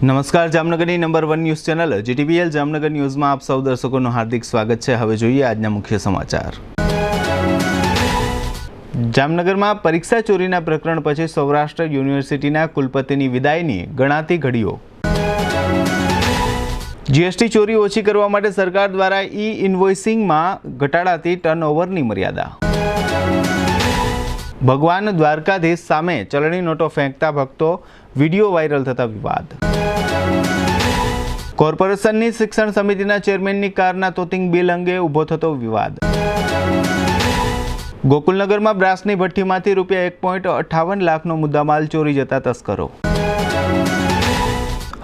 નમસ્કાર, જામનગરની number 1 news channel GTVL Jamnagar ન્યૂઝમાં આપ સૌ દર્શકોનું હાર્દિક સ્વાગત છે। હવે જોઈએ આજના મુખ્ય સમાચાર। જામનગરમાં પરીક્ષા ચોરીના પ્રકરણ પછી સૌરાષ્ટ્ર યુનિવર્સિટીના કુલપતિની વિદાયની ગણાતી ઘડીઓ। જીએસટી ચોરી ઓછી કરવા માટે સરકાર દ્વારા ઇન્વોઇસિંગમાં ઘટાડાતી ટર્નઓવરની મર્યાદા। ભગવાન દ્વારકાધીશ સામે ચલણી નોટો ફેંકતા ભક્તો, વિડીયો વાયરલ થતા વિવાદ। કોર્પોરેશનની શિક્ષણ સમિતિના ચેરમેનની કારના તોતિંગ બિલ અંગે ઊભો થતો વિવાદ। ગોકુલનગરમાં બ્રાસની ભઠ્ઠીમાંથી ₹1.58 લાખનો મુદ્દામાલ ચોરી જતા તસ્કરો।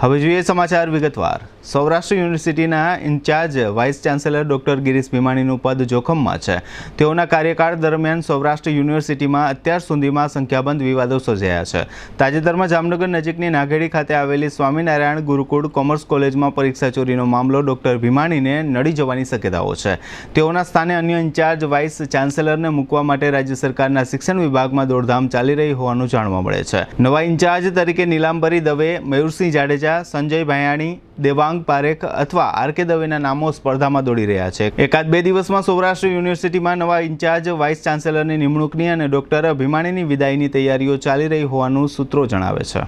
હવે જોઈએ સમાચાર વિગતવાર। સૌરાષ્ટ્ર યુનિવર્સિટીના in-charge vice chancellor doctor Girish ભીમાણીનું પદ જોખમમાં છે। તેઓના કાર્યકાળ દરમિયાન સૌરાષ્ટ્ર યુનિવર્સિટીમાં અત્યાર સુધીમાં સંખ્યાબંધ વિવાદો સર્જાયા છે। તાજેતરમાં જામનગર નજીકની નાઘેડી ખાતે આવેલી સ્વામિનારાયણ ગુરુકુળ કોમર્સ કોલેજમાં પરીક્ષા ચોરીનો મામલો ડોક્ટર ભીમાણીને નડી જવાની શક્યતાઓ છે। તેઓના સ્થાને અન્ય ઇન્ચાર્જ વાઇસ ચાન્સેલરને મૂકવા માટે રાજ્ય સરકારના શિક્ષણ વિભાગમાં દોડધામ ચાલી રહી હોવાનું જાણવા મળે છે। નવા ઇન્ચાર્જ તરીકે નીલાંબરી દવે, મયુરસિંહ જાડેજા, સંજય ભાયાણી, દેવાંગ પારેખ અથવા આરકે દવેના નામો સ્પર્ધામાં દોડી રહ્યા છે। એકાદ બે દિવસમાં સૌરાષ્ટ્ર યુનિવર્સિટીમાં નવા ઇન્ચાર્જ વાઇસ ચાન્સેલરની નિમણૂકની અને ડોક્ટર ભીમાણીની વિદાયની તૈયારીઓ ચાલી રહી હોવાનું સૂત્રો જણાવે છે।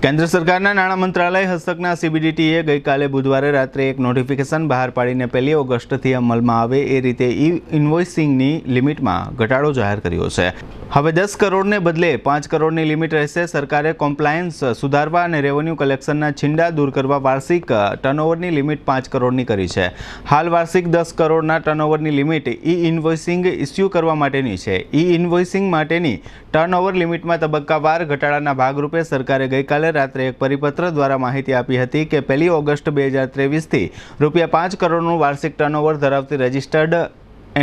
કેન્દ્ર સરકારના નાણાં મંત્રાલય હસ્તકના CBDTએ ગઈકાલે બુધવારે રાત્રે એક નોટિફિકેશન બહાર પાડીને 1 ઓગસ્ટથી અમલમાં આવે એ રીતે ઇન્વોઇસિંગની લિમિટમાં ઘટાડો જાહેર કર્યો છે। હવે 10 કરોડને બદલે 5 કરોડની લિમિટ રહેશે। સરકારે કોમ્પ્લાયન્સ સુધારવા અને રેવન્યુ કલેક્શનના છીંડા દૂર કરવા વાર્ષિક ટર્નઓવરની લિમિટ 5 કરોડની કરી છે। હાલ વાર્ષિક 10 કરોડના ટર્નઓવરની લિમિટ ઇન્વોઇસિંગ ઇસ્યુ કરવા માટેની છે। ઇન્વોઇસિંગ માટેની ટર્નઓવર લિમિટમાં તબક્કાવાર ઘટાડાના ભાગરૂપે સરકારે ગઈકાલે રાત્રે એક પરિપત્ર દ્વારા માહિતી આપી હતી કે 1 ઓગસ્ટ 2023થી ₹5 કરોડનું વાર્ષિક ટર્નઓવર ધરાવતી રજિસ્ટર્ડ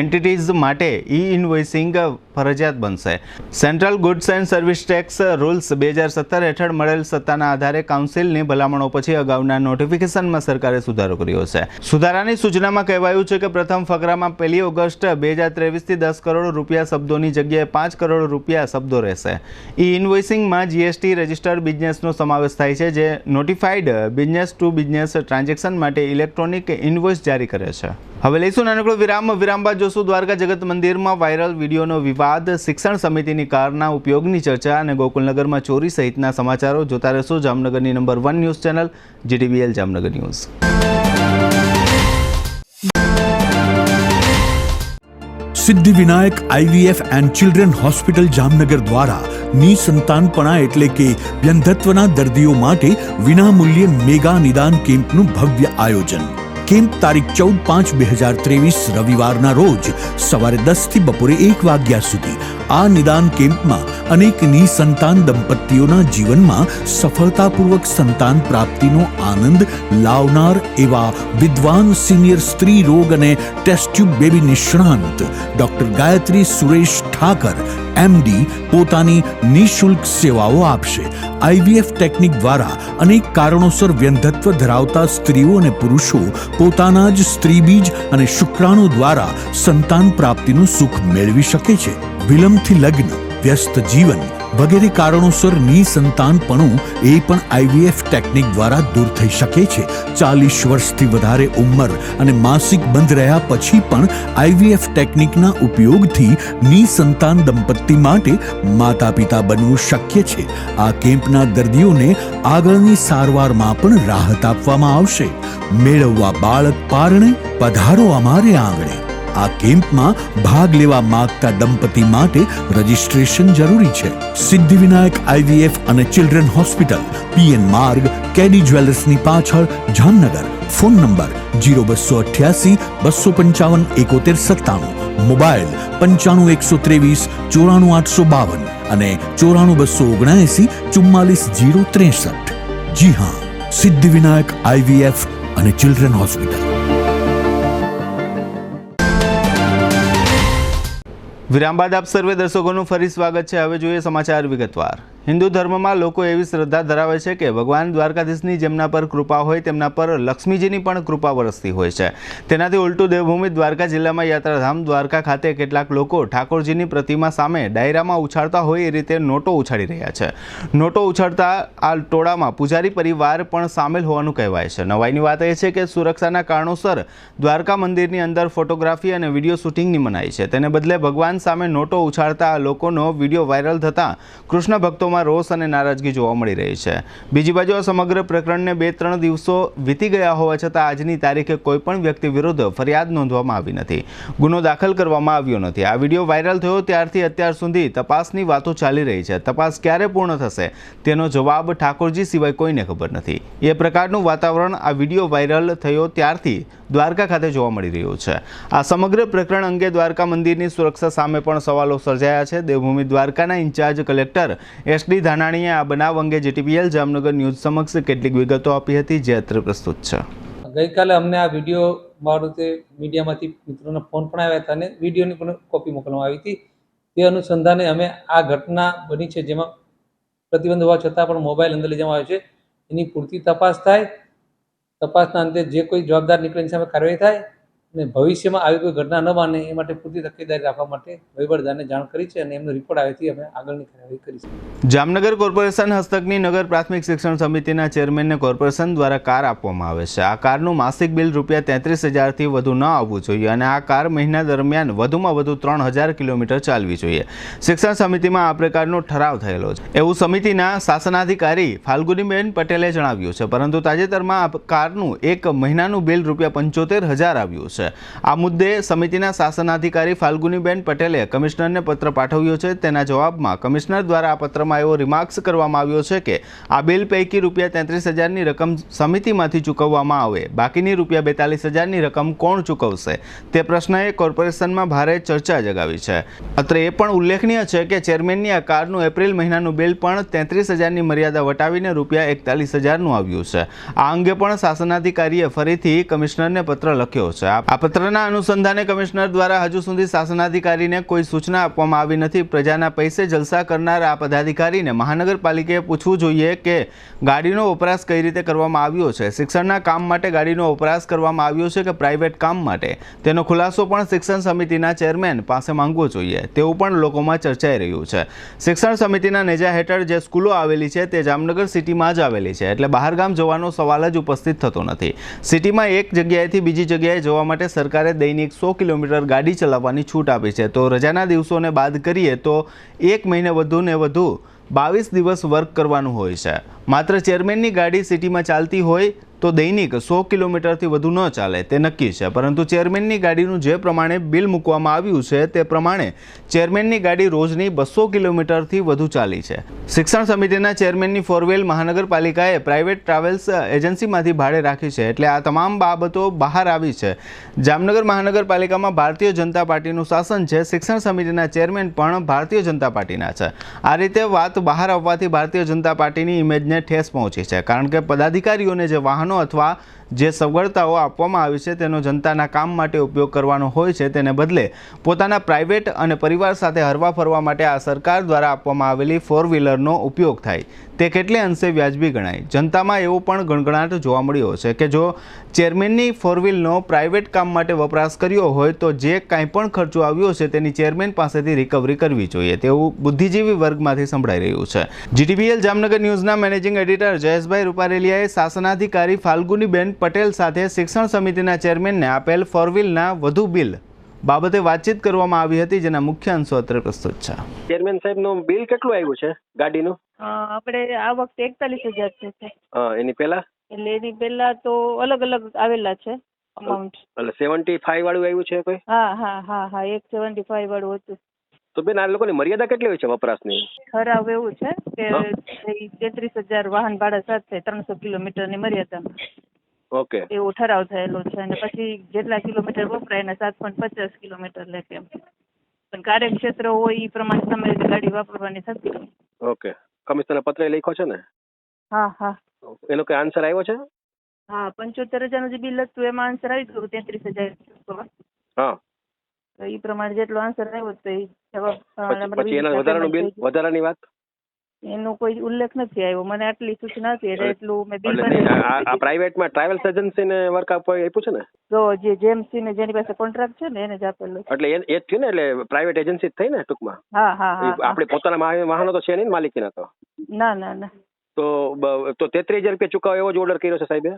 એન્ટિટીઝ માટે ઇન્વોઇસિંગ ફરજિયાત બનશે। Central goods and service tax rules 2017 હેઠળ મળેલ સત્તાના આધારે કાઉન્સિલની ભલામણો પછી અગાઉના નોટિફિકેશનમાં સરકારે સુધારો કર્યો છે। સુધારાની સૂચનામાં કહેવાયું છે કે પ્રથમ ફકરામાં 1 ઓગસ્ટ 2023થી ₹10 કરોડ શબ્દોની જગ્યાએ ₹5 કરોડ શબ્દો રહેશે। ઇન્વોઇસિંગમાં જીએસટી રજિસ્ટર્ડ બિઝનેસનો સમાવેશ થાય છે, જે notified business to business transaction માટે ઇલેક્ટ્રોનિક ઇન્વોઇસ જારી કરે છે। હવે લઈશું નાનકડો વિરામ બાદ જોશું દ્વારકા જગત મંદિરમાં વાયરલ વિડીયોનો વિવાદ, શિક્ષણ સમિતિની કારના ઉપયોગની ચર્ચા અને ગોકુલનગરમાં ચોરી સહિતના સમાચારો જોતા રહેશો જામનગરની number 1 news channel GTVL Jamnagar news. Siddhivinayak IVF and children hospital Jamnagar દ્વારા નિસંતાનપણા એટલે કે વ્યંધત્વના દર્દીઓ માટે વિનામૂલ્યે મેગા નિદાન કેમ્પનું ભવ્ય આયોજન। કેમ્પ તારીખ 14/5/2023 રવિવારના રોજ સવારે 10 થી બપોરે 1 વાગ્યા સુધી। આ નિદાન કેમ્પમાં અનેક નિસંતાન દંપતીઓના જીવનમાં સફળતાપૂર્વક સંતાન પ્રાપ્તિનો આનંદ લાવનાર એવા વિદ્વાન સિનિયર સ્ત્રી રોગ અને ટેસ્ટ ટ્યુબ બેબી નિષ્ણાંત ડોક્ટર ગાયત્રી સુરેશ ઠાકર MD પોતાની નિઃશુલ્ક સેવાઓ આપશે। IVF ટેકનિક દ્વારા અનેક કારણોસર વ્યંધત્વ ધરાવતા સ્ત્રીઓ અને પુરુષો પોતાના જ સ્ત્રીબીજ અને શુક્રાણુ દ્વારા સંતાન પ્રાપ્તિનું સુખ મેળવી શકે છે। વિલંબથી લગ્ન, વ્યસ્ત જીવન વગેરે કારણોસર નિસંતાનપણું એ પણ IVF ટેકનિક દ્વારા દૂર થઈ શકે છે। 40 વર્ષથી વધારે ઉંમર અને માસિક બંધ રહ્યા પછી પણ IVF ટેકનિકના ઉપયોગથી નિસંતાન દંપતી માટે માતા પિતા બનવું શક્ય છે। આ કેમ્પના દર્દીઓને આગળની સારવારમાં પણ રાહત આપવામાં આવશે। મેળવવા બાળક પારણે, પધારો અમારે આંગણે। આ કેમ્પમાં ભાગ લેવા માંગતા દંપતી માટે રજીસ્ટ્રેશન જરૂરી છે। સિદ્ધિવિનાયક IVF અને ચિલ્ડ્રન હોસ્પિટલ, PN માર્ગ, કેડી જ્વેલર્સની પાછળ, જામનગર। ફોન નંબર 0288 255 7197, મોબાઈલ 95 123 94 852 અને 94 279 44 063। જી હા, સિદ્ધિવિનાયક IVF અને ચિલ્ડ્રન હોસ્પિટલ। વિરામ બાદ આપ સર્વે દર્શકોનું ફરી સ્વાગત છે। હવે જોઈએ સમાચાર વિગતવાર। હિન્દુ ધર્મમાં લોકો એવી શ્રદ્ધા ધરાવે છે કે ભગવાન દ્વારકાધીશની જેમના પર કૃપા હોય તેમના પર લક્ષ્મીજીની પણ કૃપા વરસતી હોય છે. તેનાથી ઉલટું દેવભૂમિ દ્વારકા જિલ્લામાં યાત્રાધામ દ્વારકા ખાતે કેટલાક લોકો ઠાકોરજીની પ્રતિમા સામે ડાયરામાં ઉછાળતા હોય એ રીતે નોટો ઉછાળી રહ્યા છે. નોટો ઉછાળતા આ ટોળામાં પૂજારી પરિવાર પણ સામેલ હોવાનું કહેવાય છે. નવાઈની વાત એ છે કે સુરક્ષાના કારણોસર દ્વારકા મંદિરની અંદર ફોટોગ્રાફી અને વિડીયો શૂટિંગની મનાઈ છે. તેને બદલે ભગવાન સામે નોટો ઉછાળતા આ લોકોનો વિડીયો વાયરલ થતાં કૃષ્ણ ભક્તોમાં રોષ અને નારાજગી જોવા મળી રહી છે. બીજી બાજુ આ સમગ્ર પ્રકરણને 2-3 દિવસો વીતી ગયા હોવા છતાં આજની તારીખે કોઈપણ વ્યક્તિ વિરુદ્ધ ફરિયાદ નોંધવામાં આવી નથી, ગુનો દાખલ કરવામાં આવ્યો નથી. આ વિડીયો વાયરલ થયો ત્યારથી અત્યાર સુધી તપાસની વાતો ચાલી રહી છે. તપાસ ક્યારે પૂર્ણ થશે તેનો જવાબ ઠાકોરજી સિવાય કોઈને ખબર નથી. એ પ્રકારનું વાતાવરણ આ વિડીયો વાયરલ થયો ત્યારથી દ્વારકા ખાતે જોવા મળી રહ્યું છે. આ સમગ્ર પ્રકરણ અંગે દ્વારકા મંદિરની સુરક્ષા સામે પણ સવાલો સર્જાયા છે. દેવભૂમિ દ્વારકાના ઇન્ચાર્જ કલેક્ટર SD ધાનાણીએ આ બનાવ અંગે GTPL જામનગર ન્યૂઝ સમક્ષ કેટલીક વિગતો આપી હતી, જે અત્રે પ્રસ્તુત છે. ગઈકાલે અમને આ વિડીયો બાબતે મીડિયામાંથી મિત્રોના ફોન પણ આવ્યા હતા અને વિડીયોની પણ કોપી મોકલવામાં આવી હતી. તે અનુસંધાને અમે આ ઘટના બની છે જેમાં પ્રતિબંધ હોવા છતાં પણ મોબાઈલ અંદર લઈ જવામાં આવ્યો છે, એની પૂરતી તપાસ થાય. તપાસના અંતે જે કોઈ જવાબદાર નીકળે એની સામે કાર્યવાહી થાય અને ભવિષ્યમાં આવી કોઈ ઘટના ન બને એ માટે પૂરતી તકેદારી રાખવા માટે વહીવટદારને જાણ કરી છે અને એમનો રિપોર્ટ આવ્યાથી અમે આગળની કાર્યવાહી કરીશું. જામનગર કોર્પોરેશન હસ્તકની નગર પ્રાથમિક શિક્ષણ સમિતિના ચેરમેનને કોર્પોરેશન દ્વારા કાર આપવામાં આવે છે. આ કારનું માસિક બિલ ₹33,000થી વધુ ન આવવું જોઈએ અને આ કાર મહિના દરમિયાન વધુમાં વધુ 3,000 કિલોમીટર ચાલવી જોઈએ. શિક્ષણ સમિતિમાં આ પ્રકારનો ઠરાવ થયેલો છે એવું સમિતિના શાસનાધિકારી ફાલ્ગુનીબેન પટેલે જણાવ્યું છે. પરંતુ તાજેતરમાં આ કારનું એક મહિનાનું બિલ ₹75,000 આવ્યું છે. આ મુદ્દે સમિતિના શાસનાધિકારી ફાલ્ગુનીબેન પટેલે કમિશનરને પત્ર પાઠવ્યો છે. તેના જવાબમાં કમિશનર દ્વારા આ પત્રમાં એવો રિમાર્ક્સ કરવામાં આવ્યો છે કે આ બિલ પૈકી ₹33,000ની રકમ સમિતિમાંથી ચૂકવવામાં આવે, બાકીની ₹42,000ની રકમ કોણ ચૂકવશે તે પ્રશ્નએ કોર્પોરેશનમાં ભારે ચર્ચા જગાવી છે. અત્રે એ પણ ઉલ્લેખનીય છે કે ચેરમેનની આ કારનું એપ્રિલ મહિનાનું બિલ પણ 33,000ની મર્યાદા વટાવીને ₹41,000નું આવ્યું છે. આ અંગે પણ શાસનાધિકારીએ ફરીથી કમિશનરને પત્ર લખ્યો છે. આ પત્રના અનુસંધાને કમિશનર દ્વારા હજુ સુધી શાસનાધિકારીને કોઈ સૂચના આપવામાં આવી નથી. પ્રજાના પૈસે જલસા કરનાર આ પદાધિકારીને મહાનગરપાલિકાએ પૂછવું જોઈએ કે ગાડીનો વપરાશ કઈ રીતે કરવામાં આવ્યો છે. શિક્ષણના કામ માટે ગાડીનો વપરાશ કરવામાં આવ્યો છે કે પ્રાઇવેટ કામ માટે, તેનો ખુલાસો પણ શિક્ષણ સમિતિના ચેરમેન પાસે માંગવો જોઈએ તેવું પણ લોકોમાં ચર્ચાઈ રહ્યું છે. શિક્ષણ સમિતિના નેજા હેઠળ જે સ્કૂલો આવેલી છે તે જામનગર સિટીમાં જ આવેલી છે, એટલે બહારગામ જવાનો સવાલ જ ઉપસ્થિત થતો નથી. સિટીમાં એક જગ્યાએથી બીજી જગ્યાએ જવા માટે સરકારે દૈનિક 100 કિલોમીટર ગાડી ચલાવવાની છૂટ આપી છે. તો રજાના દિવસોને બાદ કરીએ તો એક મહિને વધુને વધુ 22 દિવસ વર્ક કરવાનું હોય છે. માત્ર ચેરમેનની ગાડી સિટીમાં ચાલતી હોય તો દૈનિક 100 કિલોમીટરથી વધુ ન ચાલે તે નક્કી છે. પરંતુ ચેરમેનની ગાડીનું જે પ્રમાણે બિલ મૂકવામાં આવ્યું છે તે પ્રમાણે ચેરમેનની ગાડી રોજની 200 કિલોમીટરથી વધુ ચાલી છે. શિક્ષણ સમિતિના ચેરમેનની ફોરવ્હીલ મહાનગરપાલિકાએ પ્રાઇવેટ ટ્રાવેલ્સ એજન્સીમાંથી ભાડે રાખી છે, એટલે આ તમામ બાબતો બહાર આવી છે. જામનગર મહાનગરપાલિકામાં ભારતીય જનતા પાર્ટીનું શાસન છે. શિક્ષણ સમિતિના ચેરમેન પણ ભારતીય જનતા પાર્ટીના છે. આ રીતે વાત બહાર આવવાથી ભારતીય જનતા પાર્ટીની ઇમેજને ઠેસ પહોંચી છે, કારણ કે પદાધિકારીઓને જે વાહનો અથવા જે સગવડતાઓ આપવામાં આવી છે તેનો જનતાના કામ માટે ઉપયોગ કરવાનો હોય છે, તેને બદલે પોતાના પ્રાઇવેટ અને પરિવાર સાથે હરવા ફરવા માટે આ સરકાર દ્વારા આપવામાં આવેલી 4 વ્હીલરનો ઉપયોગ થાય તે કેટલે અંશે વ્યાજબી ગણાય. જનતામાં એવો પણ ગણગણાટ જોવા મળ્યો છે કે જો ચેરમેનની 4 વ્હીલનો પ્રાઇવેટ કામ માટે વપરાશ કર્યો હોય તો જે કાંઈ પણ ખર્ચો આવ્યો છે તેની ચેરમેન પાસેથી રિકવરી કરવી જોઈએ તેવું બુદ્ધિજીવી વર્ગમાંથી સંભળાઈ રહ્યું છે. GTPL જામનગર ન્યૂઝના મેનેજિંગ એડિટર જયેશભાઈ રૂપારેલિયાએ શાસનાધિકારી ફાલ્ગુનીબેન પટેલ સાથે શિક્ષણ સમિતિના ચેરમેનને આપેલ 4 વ્હીલના વધુ બિલ બાબતે વાતચીત કરવામાં આવી હતી, જેના મુખ્ય અંશો અત્રે પ્રસ્તુત છે. ચેરમેન સાહેબનું બિલ કેટલું આવ્યું છે ગાડીનું? આપણે આ વખતે 41,000 છે. એની પહેલા? એટલે એની પહેલા તો અલગ અલગ આવેલા છે અમાઉન્ટ. એટલે 75 વાળું આવ્યું છે કોઈ? હા એક 75 વાળું હતું. તો બેન આ લોકોની મર્યાદા કેટલી હોય છે વપરાશની? ઠરાવ એવું છે કે 33,000 વાહન ભાડા સાથે 300 કિલોમીટરની મર્યાદામાં. ઓકે. એવો ઠરાવ થયેલો છે અને પછી જેટલા કિલોમીટર વપરાય એના 7.50 કિલોમીટર લે એમ. પણ કાર્યક્ષેત્ર હોય એ પ્રમાણે તમારે ગાડી વાપરવાની થતી. ઓકે. કમિશનર પત્ર લખ્યો છે ને? હા. એનો કઈ આન્સર આવ્યો છે? હા 75,000નું જે બિલ હતું એમાં આન્સર આવી ગયો 33,000. હા. તો એ પ્રમાણે જેટલો આન્સર આવ્યો તો એ જવાબ. પછી એના વધારાનું બિલ, વધારાની વાત? એનો કોઈ ઉલ્લેખ નથી આવ્યો, મને આટલી સૂચના હતી એટલે એટલું મેં બિલ એટલે આ પ્રાઇવેટમાં ટ્રાવેલ્સ એજન્સીને વર્ક આપ્યું છે ને? તો જે જેમસી ને જેની પાસે કોન્ટ્રાક્ટ છે ને એને જ આપેલું. એટલે એ જ થયું ને, એટલે પ્રાઇવેટ એજન્સી જ થઈ ને ટૂંકમાં. હા હા હા. આપણે પોતાના વાહનો તો છે નહીં ને માલિકીના તો? ના ના ના. તો 33,000 રૂપિયા ચૂકવો એવો જ ઓર્ડર કર્યો છે સાહેબે?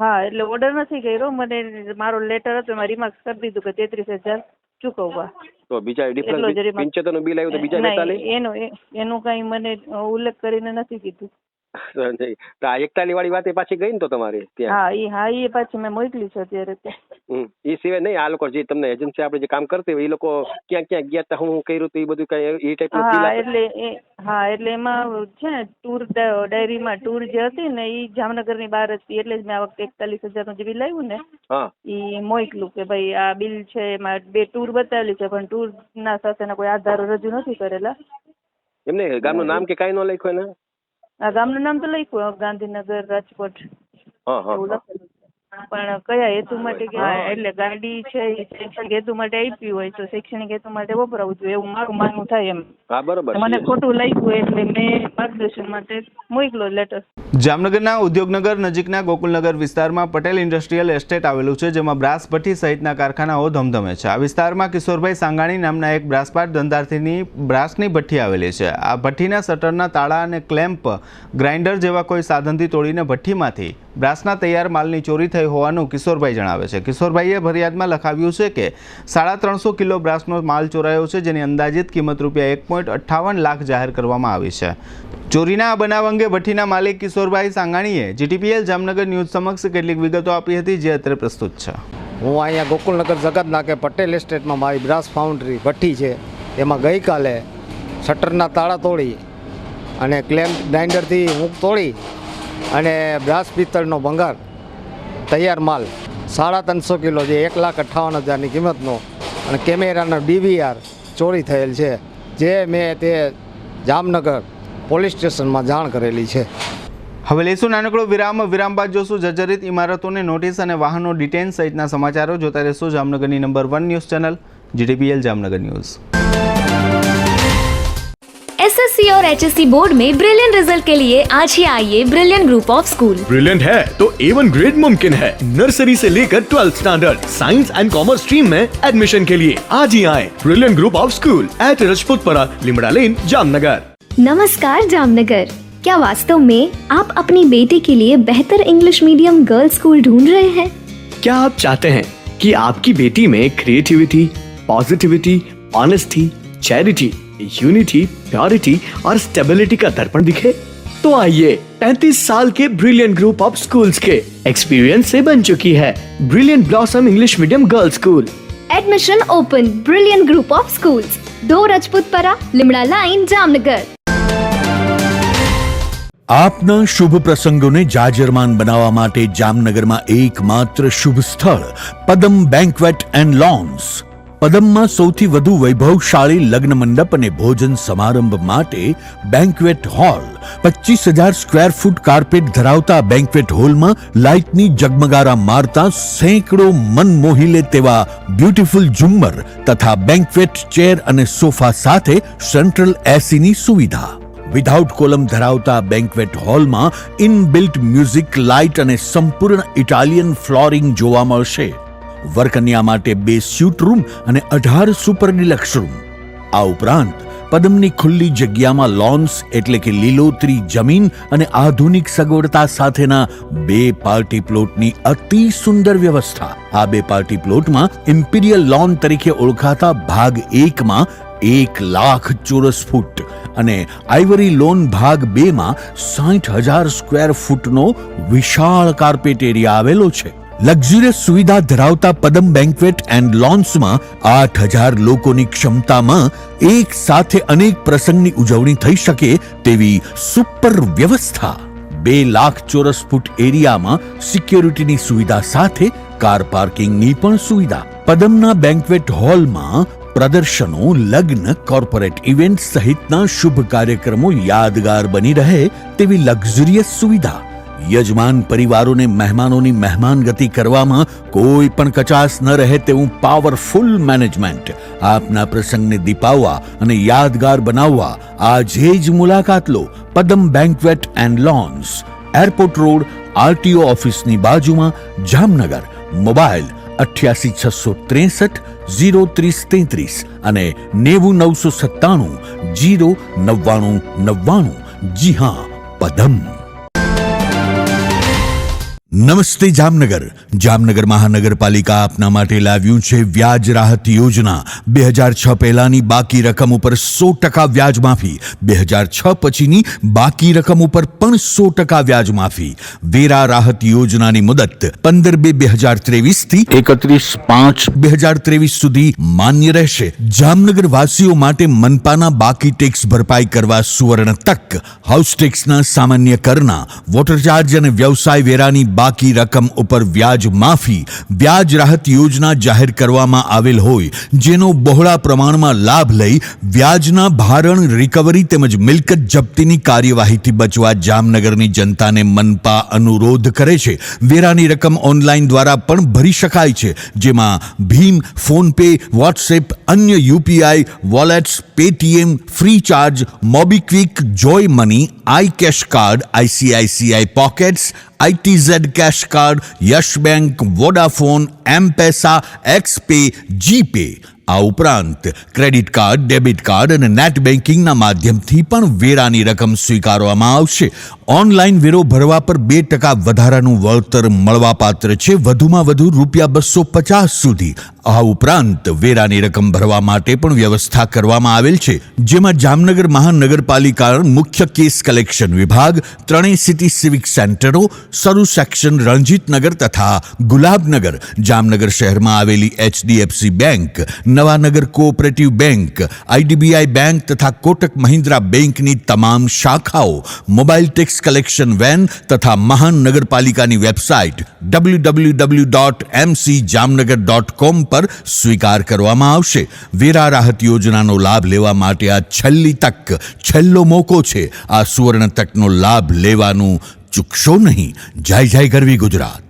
હા એટલે ઓર્ડર નથી કર્યો, મને મારો લેટર હતો એમાં રિમાર્ક્સ કરી દીધું કે 33,000 ચૂકવવા. તો બીજા ડિફરન્સ 75 નું બિલ આવ્યું તો બીજા 42? એનું કઈ મને ઉલ્લેખ કરીને નથી કીધું. તો આ 41 વાળી વાત એ પાછી ગઈ ને તો તમારી ત્યાં? હા એ પાછી મેં મોકલી છે અત્યારે. એ સિવાય નહીં આ લોકો જે તમને એજન્સી આપણે જે કામ કરતી હોય એ લોકો ક્યાં ક્યાં ગયા હતા, હું કર્યું હતું, એ બધું કઈ એ ટાઈપનું બિલ આપે? એટલે એમાં છે ને ટૂર ડાયરીમાં ટૂર જે હતી ને એ જામનગરની બહાર હતી, એટલે જ મેં આ વખતે 41,000 નું જે બિલ આવ્યું ને એ મોકલું કે ભાઈ આ બિલ છે, એમાં 2 ટૂર બતાવેલી છે પણ ટૂર ના સાથેના કોઈ આધારો રજૂ નથી કરેલા. એમને ગામનું નામ કે કાંઈ ન લખ્યું એને? આ ગામનું નામ તો લખ્યું ગાંધીનગર રાજકોટ એવું લખેલું, પણ કયા હેતુ માટે કે એટલે ગાડી છે એ શૈક્ષણિક હેતુ માટે આપી હોય તો શૈક્ષણિક હેતુ માટે વપરાવું જોઈએ એવું મારું માનવું થાય એમ. હા બરોબર. મને ખોટું લાગ્યું એટલે મેં માર્ગદર્શન માટે મોકલો લેટર. જામનગરના ઉદ્યોગનગર નજીકના ગોકુલનગર વિસ્તારમાં પટેલ ઇન્ડસ્ટ્રીયલ એસ્ટેટ આવેલું છે, જેમાં બ્રાસ ભઠ્ઠી સહિતના કારખાનાઓ ધમધમે છે. આ વિસ્તારમાં કિશોરભાઈ સાંગાણી નામના એક બ્રાસપાટ ધંધાર્થીની બ્રાસની ભઠ્ઠી આવેલી છે. આ ભઠ્ઠીના શટરના તાળા અને ક્લેમ્પ ગ્રાઇન્ડર જેવા કોઈ સાધનથી તોડીને ભઠ્ઠીમાંથી બ્રાસના તૈયાર માલની ચોરી થઈ હોવાનું કિશોરભાઈ જણાવે છે. કિશોરભાઈએ ફરિયાદમાં લખાવ્યું છે કે 350 કિલો બ્રાસનો માલ ચોરાયો છે, જેની અંદાજિત કિંમત રૂપિયા 1.58 લાખ જાહેર કરવામાં આવી છે. ચોરીના આ બનાવ અંગે ભઠ્ઠીના માલિક કિશોરભાઈ સાંગાણીએ GTPL જામનગર ન્યૂઝ સમક્ષ કેટલીક વિગતો આપી હતી, જે અત્રે પ્રસ્તુત છે. હું અહીંયા ગોકુલનગર જગત નાકે પટેલ એસ્ટેટમાં મારી બ્રાસ ફાઉન્ડ્રી ભઠ્ઠી છે, એમાં ગઈકાલે શટરના તાળા તોડી અને ક્લેમ્પ ગ્રાઇન્ડરથી હૂંક તોડી અને બ્રાસ પિત્તળનો ભંગાર તૈયાર માલ 350 કિલો જે 1,58,000ની કિંમતનો અને કેમેરાનો DVR ચોરી થયેલ છે, જે મેં તે જામનગર પોલીસ સ્ટેશનમાં જાણ કરેલી છે. હવે લેશું નાનકડો વિરામ બાદ જોશું જર્જરિત ઇમારતોને નોટિસ અને વાહનો ડિટેન સહિતના સમાચારો. જોતા રહેશો જામનગરની number 1 news channel GTPL Jamnagar news. SSC और एचएससी बोर्ड में ब्रिलियंट रिजल्ट के लिए आज ही आइए brilliant group of school. Brilliant है तो A1 ग्रेड मुमकिन है. नर्सरी से लेकर 12th standard science and commerce stream में एडमिशन के लिए आज ही आए brilliant group of school at Rajputpara, Limda lane, Jamnagar. नमस्कार जामनगर. क्या वास्तव में आप अपनी बेटी के लिए बेहतर इंग्लिश मीडियम गर्ल्स स्कूल ढूंढ रहे हैं? क्या आप चाहते हैं कि आपकी बेटी में creativity, positivity, honesty, charity, unity, purity और स्टेबिलिटी का दर्पण दिखे? तो आइए 35 साल के ब्रिलियंट ग्रुप ऑफ स्कूल्स के एक्सपीरियंस से बन चुकी है brilliant blossom English medium girls school. Admission open brilliant group of schools, 2 Rajputpara, Limda line, Jamnagar. આપના શુભ પ્રસંગોને જાજરમાન બનાવવા માટે જામનગરમાં એકમાત્ર શુભ સ્થળ પદમ બેન્ક્વેટ એન્ડ લોન્સ. પદમમાં સૌથી વધુ વૈભવશાળી લગ્ન મંડપ અને ભોજન સમારંભ માટે banquet hall. 25,000 square foot carpet ધરાવતા બેન્ક્વેટ હોલમાં લાઇટની જગમગારા મારતા સેંકડો મન મોહી લે તેવા બ્યુટીફુલ ઝુમ્મર તથા બેન્ક્વેટ ચેર અને સોફા સાથે સેન્ટ્રલ એસીની સુવિધા. વિધાઉટ કોલમ ધરાવતા બેન્ક્વેટ હોલમાં ઇનબિલ્ટ મ્યુઝિક, લાઇટ અને સંપૂર્ણ ઇટાલિયન ફ્લોરિંગ જોવા મળશે. વરકન્યા માટે 2 સ્યુટ રૂમ અને 18 સુપર ડિલક્સ રૂમ. આ ઉપરાંત પદમની ખુલ્લી જગ્યામાં લોન્સ એટલે કે લીલોતરી જમીન અને આધુનિક સગવડતા સાથેના 2 પાર્ટી પ્લોટની અતિ સુંદર વ્યવસ્થા. આ 2 પાર્ટી પ્લોટમાં ઇમ્પિરિયલ લોન તરીકે ઓળખાતા ભાગ 1માં 1 લાખ ચોરસ ફૂટ અને આઇવરી લોન ભાગ 2માં 60,000 સ્ક્વેર ફૂટનો વિશાળ કાર્પેટ એરિયા આવેલો છે. લક્ઝરિયસ સુવિધા ધરાવતા પદમ બેન્ક્વેટ એન્ડ લોન્સમાં 8,000 લોકોની ક્ષમતામાં એક સાથે અનેક પ્રસંગની ઉજવણી થઈ શકે તેવી સુપર વ્યવસ્થા. 2 લાખ ચોરસ ફૂટ એરિયામાં સિક્યોરિટીની સુવિધા સાથે કાર પાર્કિંગની પણ સુવિધા. પદમના બેન્ક્વેટ હોલમાં પ્રદર્શનો, લગ્ન, કોર્પોરેટ ઇવેન્ટ સહિતના શુભ કાર્યક્રમો યાદગાર બની રહે તેવી લક્ઝરિયસ સુવિધા. યજમાન પરિવારોને મહેમાનોની મહેમાનગતિ કરવામાં કોઈ પણ કચાશ ન રહે તેવું પાવરફુલ મેનેજમેન્ટ. આપના પ્રસંગને દીપાવવા અને યાદગાર બનાવવા આજે જ મુલાકાત લો Padam banquet and lawns, airport road, RTO ઓફિસની બાજુમાં, જામનગર. મોબાઈલ 88 663 03033 અને 90 997 09999. જી હા, પદમ. નમસ્તે જામનગર. જામનગર મહાનગરપાલિકા આપના માટે લાવ્યું છે વ્યાજ રાહત યોજના. 2006 પહેલાની બાકી રકમ ઉપર 100% વ્યાજ માફી. 2006 પછીની બાકી રકમ ઉપર પણ 100% વ્યાજ માફી. વેરા રાહત યોજનાની મુદત 15/2/2023 થી 31/5/2023 સુધી માન્ય રહેશે. જામનગર વાસીઓ માટે મનપાના બાકી ટેક્સ ભરપાઈ કરવા સુવર્ણ તક. હાઉસ ટેક્સના સામાન્ય કરના, વોટર ચાર્જ અને વ્યવસાય વેરાની બાકી રકમ ઉપર વ્યાજ માફી. વ્યાજ રાહત યોજના જાહેર કરવામાં આવેલ હોય જેનો બહોળા પ્રમાણમાં લાભ લઈ વ્યાજના ભારણ રિકવરી તેમજ મિલકત જપ્તીની કાર્યવાહીથી બચવા જામનગરની જનતાને મનપા અનુરોધ કરે છે. વેરાની રકમ ઓનલાઈન દ્વારા પણ ભરી શકાય છે, જેમાં ભીમ, ફોનપે, વોટ્સએપ, અન્ય UPI wallets, Paytm, free charge, MobiKwik, joy money, I cash card, ICICI pockets, ITZ cash card, yes bank, Vodafone, M Pesa, Xpay, G Pay. આ ઉપરાંત ક્રેડિટ કાર્ડ, ડેબિટ કાર્ડ અને નેટ બેન્કિંગના માધ્યમથી પણ વેરાની રકમ સ્વીકારવામાં આવશે. ઓનલાઈન વેરો ભરવા પર 2% વધારાનું વળતર મળવાપાત્ર છે, વધુમાં વધુ ₹250 સુધી. આ ઉપરાંત વેરાની રકમ ભરવા માટે પણ વ્યવસ્થા કરવામાં આવેલ છે, જેમાં જામનગર મહાનગરપાલિકા મુખ્ય કેસ કલેક્શન વિભાગ, ત્રણેય સિટી સિવિક સેન્ટરો, સરુ સેક્શન રણજીતનગર તથા ગુલાબનગર, જામનગર શહેરમાં આવેલી HDFC bank, Nawanagar cooperative bank, IDBI bank તથા કોટક મહિન્દ્રા બેંકની તમામ શાખાઓ મોબાઈલ ટેક્સ કલેક્શન વેન તથા મહાનગરપાલિકાની વેબસાઇટ www.mcjamnagar.com પર સ્વીકાર કરવામાં આવશે. વેરા રાહત યોજનાનો લાભ લેવા માટે આ છેલ્લી તક, છેલ્લો મોકો છે. આ સુવર્ણ તકનો લાભ લેવાનું ચૂકશો નહીં. જય જય ગરવી ગુજરાત.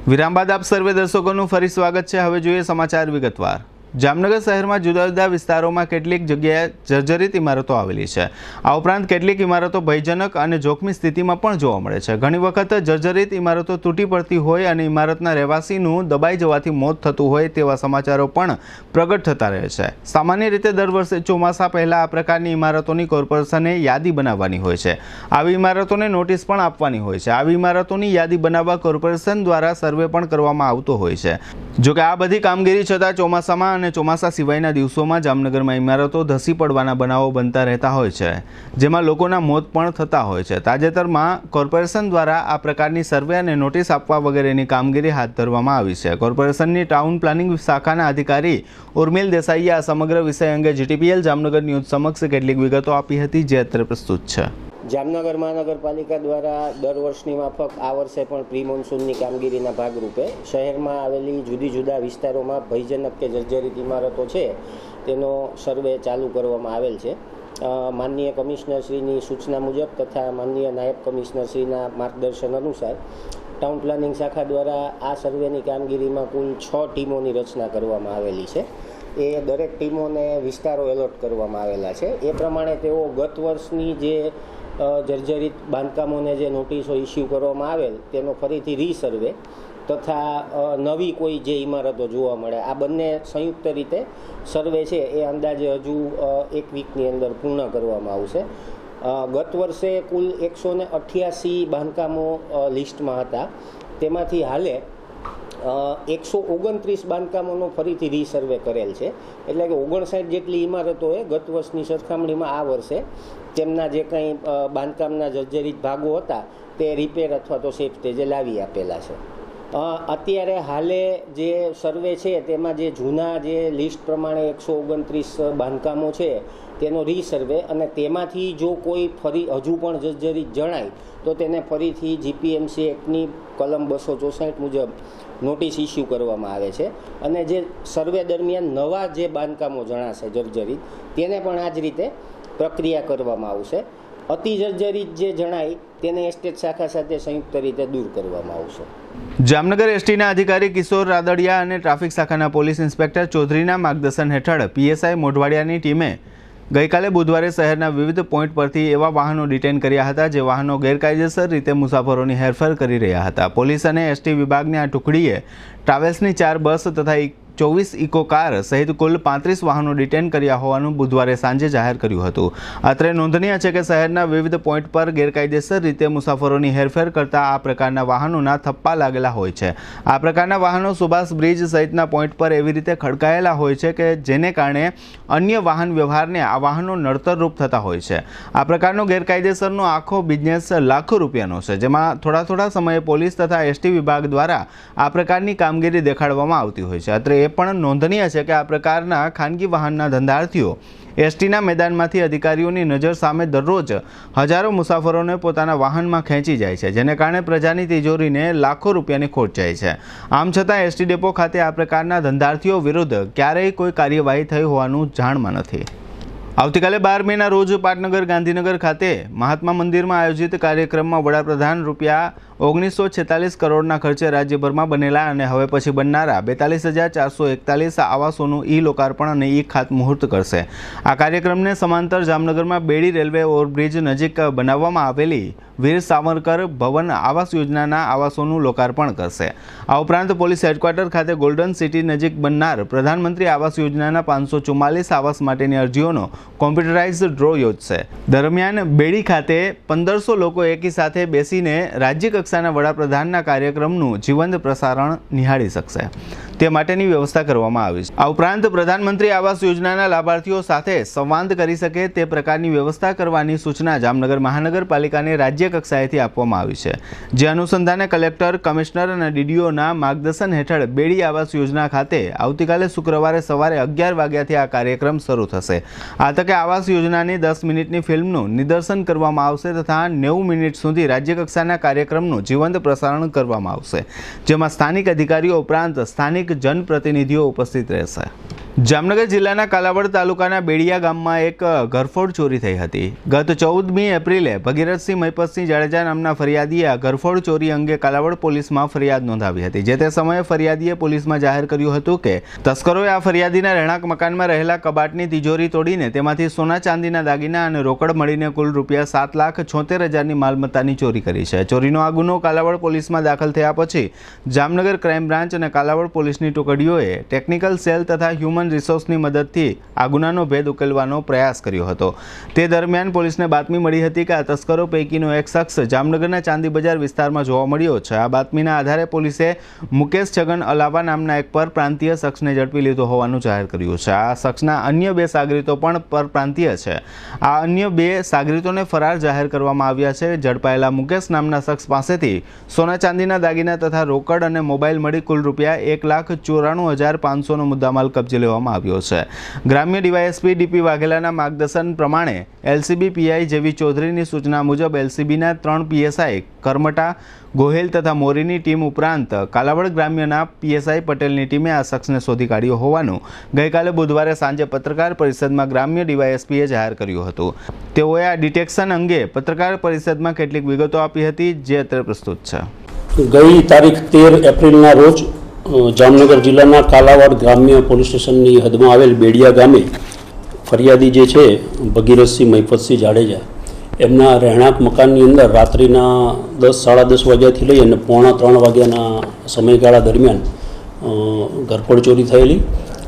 વિરામ બાદ આપ સર્વે દર્શકોનું ફરી સ્વાગત છે. હવે જોઈએ સમાચાર વિગતવાર. જામનગર શહેરમાં જુદા જુદા વિસ્તારોમાં કેટલીક જગ્યાએ જર્જરિત ઇમારતો આવેલી છે. આ ઉપરાંત કેટલીક ઇમારતો ભયજનક અને જોખમી સ્થિતિમાં પણ જોવા મળે છે. ઘણી વખત જર્જરિત ઇમારતો તૂટી પડતી હોય અને ઇમારતના રહેવાસીનું દબાઈ જવાથી મોત થતું હોય તેવા સમાચારો પણ પ્રગટ થતા રહે છે. સામાન્ય રીતે દર વર્ષે ચોમાસા પહેલાં આ પ્રકારની ઇમારતોની કોર્પોરેશને યાદી બનાવવાની હોય છે. આવી ઇમારતોને નોટિસ પણ આપવાની હોય છે. આવી ઇમારતોની યાદી બનાવવા કોર્પોરેશન દ્વારા સર્વે પણ કરવામાં આવતો હોય છે. જોકે આ બધી કામગીરી છતાં ચોમાસામાં અને ચોમાસા સિવાયના દિવસોમાં જામનગરમાં ઇમારતો ધસી પડવાના બનાવો બનતા રહેતા હોય છે, જેમાં લોકોના મોત પણ થતા હોય છે. તાજેતરમાં કોર્પોરેશન દ્વારા આ પ્રકારની સર્વે અને નોટિસ આપવા વગેરેની કામગીરી હાથ ધરવામાં આવી છે. કોર્પોરેશનની ટાઉન પ્લાનિંગ શાખાના અધિકારી ઉર્મિલ દેસાઈએ આ સમગ્ર વિષય અંગે GTPL જામનગર ન્યૂઝ સમક્ષ કેટલીક વિગતો આપી હતી, જે અત્રે પ્રસ્તુત છે. જામનગર મહાનગરપાલિકા દ્વારા દર વર્ષની માફક આ વર્ષે પણ પ્રી મોન્સૂનની કામગીરીના ભાગરૂપે શહેરમાં આવેલી જુદી જુદા વિસ્તારોમાં ભયજનક કે જર્જરિત ઇમારતો છે તેનો સર્વે ચાલુ કરવામાં આવેલ છે. માનનીય કમિશનરશ્રીની સૂચના મુજબ તથા માનનીય નાયબ કમિશનરશ્રીના માર્ગદર્શન અનુસાર ટાઉન પ્લાનિંગ શાખા દ્વારા આ સર્વેની કામગીરીમાં કુલ 6 ટીમોની રચના કરવામાં આવેલી છે. એ દરેક ટીમોને વિસ્તારો એલોટ કરવામાં આવેલા છે. એ પ્રમાણે તેઓ ગત વર્ષની જે જર્જરિત બાંધકામોને જે નોટિસો ઇસ્યુ કરવામાં આવેલ તેનો ફરીથી રીસર્વે તથા નવી કોઈ જે ઇમારતો જોવા મળે, આ બંને સંયુક્ત રીતે સર્વે છે એ અંદાજે હજુ 1 વીકની અંદર પૂર્ણ કરવામાં આવશે. ગત વર્ષે કુલ 188 બાંધકામો લિસ્ટમાં હતા, તેમાંથી હાલે 129 બાંધકામોનો ફરીથી રીસર્વે કરેલ છે. એટલે કે 59 જેટલી ઇમારતોએ ગત વર્ષની સરખામણીમાં આ વર્ષે તેમના જે કંઈ બાંધકામના જર્જરિત ભાગો હતા તે રિપેર અથવા તો સેફ સ્ટેજે લાવી આપેલા છે. અત્યારે હાલે જે સર્વે છે તેમાં જે જૂના જે લિસ્ટ પ્રમાણે 129 બાંધકામો છે તેનો રીસર્વે, અને તેમાંથી જો કોઈ ફરી હજુ પણ જર્જરિત જણાય તો તેને ફરીથી GPMC એક્ટની કલમ 264 મુજબ નોટિસ ઇસ્યુ કરવામાં આવે છે. અને જે સર્વે દરમિયાન નવા જે બાંધકામો જણાશે જર્જરિત તેને પણ આ જ રીતે પ્રક્રિયા કરવામાં આવશે. અતિ જર્જરિત જે જણાય તેને એસ્ટેટ શાખા સાથે સંયુક્ત રીતે દૂર કરવામાં આવશે. જામનગર એસટીના અધિકારી કિશોર રાદડિયા અને ટ્રાફિક શાખાના પોલીસ ઇન્સ્પેક્ટર ચૌધરીના માર્ગદર્શન હેઠળ પીએસઆઈ મોઢવાડિયાની ટીમે ગઈકાલે બુધવારે શહેરના વિવિધ પોઈન્ટ પરથી એવા વાહનો ડિટેન કર્યા હતા જે વાહનો ગેરકાયદેસર રીતે મુસાફરોની હેરફેર કરી રહ્યા હતા. પોલીસ અને એસટી વિભાગની આ ટુકડીએ ટ્રાવેલ્સની 4 બસ તથા 24 ઇકો કાર સહિત કુલ 35 વાહનો ડિટેન કર્યા હોવાનું બુધવારે સાંજે જાહેર કર્યું હતું. અત્રે નોંધનીય છે કે શહેરના વિવિધ પોઈન્ટ પર ગેરકાયદેસર રીતે મુસાફરોની હેરફેર કરતા આ પ્રકારના વાહનોના થપ્પા લાગેલા હોય છે. આ પ્રકારના વાહનો સુભાષ બ્રિજ સહિતના પોઈન્ટ પર એવી રીતે ખડકાયેલા હોય છે કે જેને કારણે અન્ય વાહન વ્યવહારને આ વાહનો નડતરરૂપ થતા હોય છે. આ પ્રકારનો ગેરકાયદેસરનો આખો બિઝનેસ લાખો રૂપિયાનો છે, જેમાં થોડા સમયે પોલીસ તથા એસટી વિભાગ દ્વારા આ પ્રકારની કામગીરી દેખાડવામાં આવતી હોય છે. અત્રે એ પણ નોંધનીય છે કે આ પ્રકારના ખાનગી વાહનના ધંધાર્થીઓ એસટીના મેદાનમાંથી અધિકારીઓની નજર સામે દરરોજ હજારો મુસાફરોને પોતાના વાહનમાં ખેંચી જાય છે, જેને કારણે પ્રજાની તિજોરીને લાખો રૂપિયાની ખોટ જાય છે. આમ છતાં એસટી ડેપો ખાતે આ પ્રકારના ધંધાર્થીઓ વિરુદ્ધ ક્યારેય કોઈ કાર્યવાહી થઈ હોવાનું જાણમાં નથી. આવતીકાલે 12 મેના રોજ પાટનગર ગાંધીનગર ખાતે મહાત્મા મંદિરમાં આયોજિત કાર્યક્રમમાં વડાપ્રધાન રૂપિયા 1946 કરોડના ખર્ચે રાજ્યભરમાં બનેલા અને હવે પછી બનનારા 42,441 આવાસોનું લોકાર્પણ અને ખાતમુહૂર્ત કરશે. આ કાર્યક્રમને સમાંતર જામનગરમાં બેડી રેલવે ઓવરબ્રિજ નજીક બનાવવામાં આવેલી વીર સાવરકર ભવન આવાસ યોજનાના આવાસોનું લોકાર્પણ કરશે. આ ઉપરાંત પોલીસ હેડક્વાર્ટર ખાતે ગોલ્ડન સિટી નજીક બનનાર પ્રધાનમંત્રી આવાસ યોજનાના 544 આવાસ માટેની અરજીઓનો કોમ્પ્યુટરાઇઝ્ડ ડ્રો યોજશે. દરમિયાન બેડી ખાતે 1500 લોકો એકી સાથે બેસીને રાજ્ય કક્ષાના વડાપ્રધાનના કાર્યક્રમનું જીવંત પ્રસારણ નિહાળી શકશે. તે માટેની વ્યવસ્થા કરવામાં આવી છે. આ ઉપરાંત પ્રધાનમંત્રી આવાસ યોજનાના લાભાર્થીઓ સાથે સંવાદ કરી શકે તે પ્રકારની વ્યવસ્થા કરવાની સૂચના જામનગર મહાનગરપાલિકાને રાજ્ય કક્ષાએથી આપવામાં આવી છે. જે અનુસંધાને કલેક્ટર, કમિશનર અને ડીડીઓના માર્ગદર્શન હેઠળ બેડી આવાસ યોજના ખાતે આવતીકાલે શુક્રવારે સવારે 11 વાગ્યાથી આ કાર્યક્રમ શરૂ થશે. આ તકે આવાસ યોજનાની 10 મિનિટની ફિલ્મનું નિદર્શન કરવામાં આવશે તથા 90 મિનિટ સુધી રાજ્ય કક્ષાના કાર્યક્રમનું જીવંત પ્રસારણ કરવામાં આવશે, જેમાં સ્થાનિક અધિકારીઓ ઉપરાંત સ્થાનિક જનપ્રતિનિધિઓ ઉપસ્થિત રહેશે. જામનગર જિલ્લાના કાલાવડ તાલુકાના બેડિયા ગામમાં એક ઘરફોડ ચોરી થઈ હતી. ગત 14મી એપ્રિલે ભગીરથસિંહ મહિપતસિંહ જાડેજા નામના ફરિયાદીએ આ ઘરફોડ ચોરી અંગે કાલાવડ પોલીસમાં ફરિયાદ નોંધાવી હતી. જે તે સમયે ફરિયાદીએ પોલીસમાં જાહેર કર્યું હતું કે તસ્કરોએ આ ફરિયાદીના રહેણાંક મકાનમાં રહેલા કબાટની તિજોરી તોડીને તેમાંથી સોના ચાંદીના દાગીના અને રોકડ મળીને કુલ રૂપિયા 7,76,000ની માલમત્તાની ચોરી કરી છે. ચોરીનો આ ગુનો કાલાવડ પોલીસમાં દાખલ થયા પછી જામનગર ક્રાઇમ બ્રાન્ચ અને કાલાવડ પોલીસની ટુકડીઓએ ટેકનિકલ સેલ તથા હ્યુમન રિસોર્સની મદદથી આ ગુનાનો ભેદ ઉકેલવાનો પ્રયાસ કર્યો હતો. તે દરમિયાન પોલીસને બાતમી મળી હતી કે આ તસ્કરો પૈકીનો એક શખ્સ જામનગરના ચાંદી બજાર વિસ્તારમાં જોવા મળ્યો છે. આ બાતમીના આધારે પોલીસે મુકેશ છગન અલાવા નામના એક પરપ્રાંતીય શખ્સને ઝડપી લીધો હોવાનું જાહેર કર્યું છે. આ શખ્સના અન્ય 2 સાગરીતો પણ પરપ્રાંતીય છે. આ અન્ય 2 સાગરીતોને ફરાર જાહેર કરવામાં આવ્યા છે. ઝડપાયેલા મુકેશ નામના શખ્સ પાસેથી સોના ચાંદીના દાગીના તથા રોકડ અને મોબાઈલ મળી કુલ રૂપિયા 1,94,500નો મુદ્દામાલ કબજે લેવામાં આવ્યો છે. ગ્રામ્ય ડીવાયએસપી ડીપી વાઘેલાના માર્ગદર્શન પ્રમાણે એલસીબી પીઆઈ જેવી ચૌધરીની સૂચના મુજબ એલસીબીના 3 પીએસઆઈ કરમટા, ગોહેલ તથા મોરીની ટીમ ઉપરાંત કાલાવડ ગ્રામ્યના પીએસઆઈ પટેલની ટીમે આ શખ્સને શોધી કાઢ્યો હોવાનું ગઈકાલે બુધવારે સાંજે પત્રકાર પરિષદમાં ગ્રામ્ય ડીવાયએસપીએ જાહેર કર્યું હતું. તેઓએ આ ડિટેક્શન અંગે પત્રકાર પરિષદમાં કેટલીક વિગતો આપી હતી, જે અત્યારે પ્રસ્તુત છે. ગઈ તારીખ 13 એપ્રિલના રોજ જામનગર જિલ્લાના કાલાવાડ ગ્રામ્ય પોલીસ સ્ટેશનની હદમાં આવેલ બેડિયા ગામે ફરિયાદી જે છે ભગીરથસિંહ મહિપતસિંહ જાડેજા એમના રહેણાંક મકાનની અંદર રાત્રિના 10-10:30 વાગ્યાથી લઈ અને 2:45 વાગ્યાના સમયગાળા દરમિયાન ઘરફોડ ચોરી થયેલી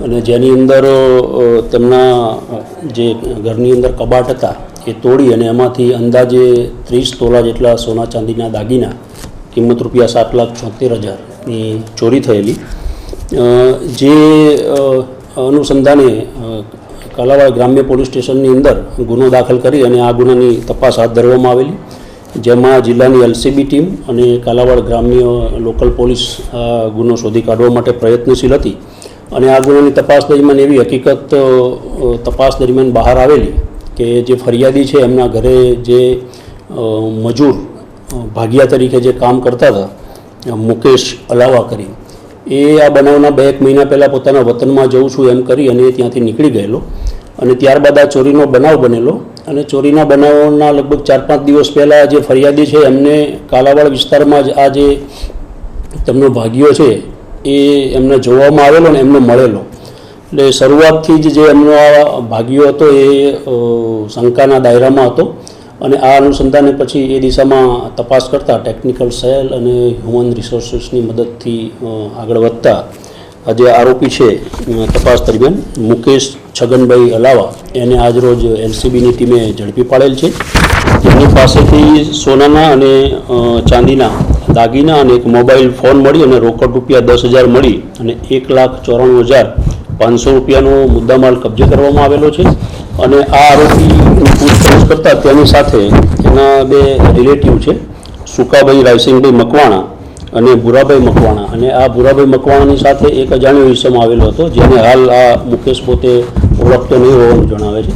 અને જેની અંદર તેમના જે ઘરની અંદર કબાટ હતા એ તોડી અને એમાંથી અંદાજે 30 તોલા જેટલા સોના ચાંદીના દાગીના કિંમત રૂપિયા 7,76,000ની ચોરી થયેલી. જે અનુસંધાને કાલાવાડ ગ્રામ્ય પોલીસ સ્ટેશનની અંદર ગુનો દાખલ કરી અને આ ગુનાની તપાસ હાથ ધરવામાં આવેલી, જેમાં જિલ્લાની એલસીબી ટીમ અને કાલાવાડ ગ્રામ્ય લોકલ પોલીસ આ ગુનો શોધી કાઢવા માટે પ્રયત્નશીલ હતી. અને આ ગુનાની તપાસ દરમિયાન એવી હકીકત તપાસ દરમિયાન બહાર આવેલી કે જે ફરિયાદી છે એમના ઘરે જે મજૂર ભાગિયા તરીકે જે કામ કરતા હતા મુકેશ અલાવા કરી, એ આ બનાવના 2-1 મહિના પહેલાં પોતાના વતનમાં જઉં છું એમ કરી અને ત્યાંથી નીકળી ગયેલો અને ત્યારબાદ આ ચોરીનો બનાવ બનેલો અને ચોરીના બનાવોના લગભગ 4-5 દિવસ પહેલાં જે ફરિયાદી છે એમને કાલાવાડ વિસ્તારમાં જ આ જે તેમનો ભાગીઓ છે એ એમને જોવામાં આવેલો ને એમને મળેલો. એટલે શરૂઆતથી જ જે એમનો આ ભાગીઓ હતો એ શંકાના દાયરામાં હતો અને આ અનુસંધાને પછી એ દિશામાં તપાસ કરતા ટેકનિકલ સેલ અને હ્યુમન રિસોર્સિસની મદદથી આગળ વધતા આજે આરોપી છે તપાસ દરમિયાન મુકેશ છગનભાઈ અલાવા એને આજરોજ એલસીબીની ટીમે ઝડપી પાડેલ છે. તેની પાસેથી સોનાના અને ચાંદીના દાગીના અને એક મોબાઈલ ફોન મળી અને રોકડ રૂપિયા 10,000 મળી અને 1,94,500 રૂપિયાનો મુદ્દામાલ કબજે કરવામાં આવેલો છે. અને આ આરોપીની પૂછપરછ કરતાં તેની સાથે એના 2 રિલેટિવ છે, સુકાભાઈ રાયસિંગભાઈ મકવાણા અને ભૂરાભાઈ મકવાણા. અને આ ભૂરાભાઈ મકવાણાની સાથે એક અજાણ્યો ઈસમ આવેલો હતો જેને હાલ આ મુકેશ પોતે ઓળખતો નહીં હોવાનું જણાવે છે.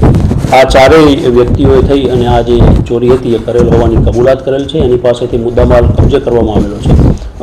આ ચારેય વ્યક્તિઓએ થઈ અને આ જે ચોરી હતી એ કરેલ હોવાની કબૂલાત કરેલ છે. એની પાસેથી મુદ્દામાલ કબજે કરવામાં આવેલો છે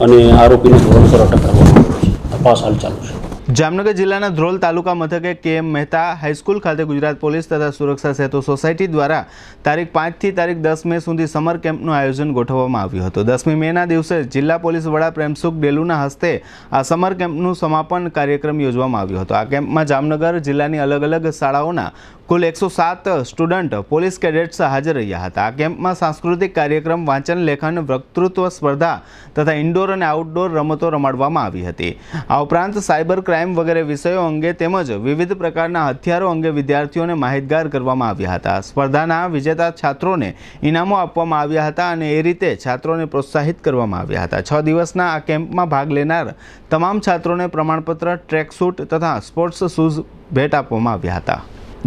અને આરોપીને ધોરણસર અટક કરવામાં આવેલો છે. તપાસ હાલ ચાલુ છે. જામનગર જિલ્લાના ધ્રોલ તાલુકા મથકે KM મહેતા હાઈસ્કૂલ ખાતે ગુજરાત પોલીસ તથા સુરક્ષા સેતુ સોસાયટી દ્વારા તારીખ 5 થી તારીખ 10 મે સુધી સમર કેમ્પનું આયોજન ગોઠવવામાં આવ્યું હતું. 10મી મેના દિવસે જિલ્લા પોલીસ વડા પ્રેમસુખ ડેલુના હસ્તે આ સમર કેમ્પનું સમાપન કાર્યક્રમ યોજવામાં આવ્યો હતો. આ કેમ્પમાં જામનગર જિલ્લાની અલગ અલગ શાળાઓના કુલ 107 સ્ટુડન્ટ પોલીસ કેડેટ્સ હાજર રહ્યા હતા. આ કેમ્પમાં સાંસ્કૃતિક કાર્યક્રમ, વાંચન લેખન, વક્તૃત્વ સ્પર્ધા તથા ઇન્ડોર અને આઉટડોર રમતો રમાડવામાં આવી હતી. આ ઉપરાંત સાયબર ક્રાઇમ વગેરે વિષયો અંગે તેમજ વિવિધ પ્રકારના હથિયારો અંગે વિદ્યાર્થીઓને માહિતગાર કરવામાં આવ્યા હતા. સ્પર્ધાના વિજેતા છાત્રોને ઇનામો આપવામાં આવ્યા હતા અને એ રીતે છાત્રોને પ્રોત્સાહિત કરવામાં આવ્યા હતા. 6 દિવસના આ કેમ્પમાં ભાગ લેનાર તમામ છાત્રોને પ્રમાણપત્ર, ટ્રેકસૂટ તથા સ્પોર્ટ્સ શૂઝ ભેટ આપવામાં આવ્યા હતા.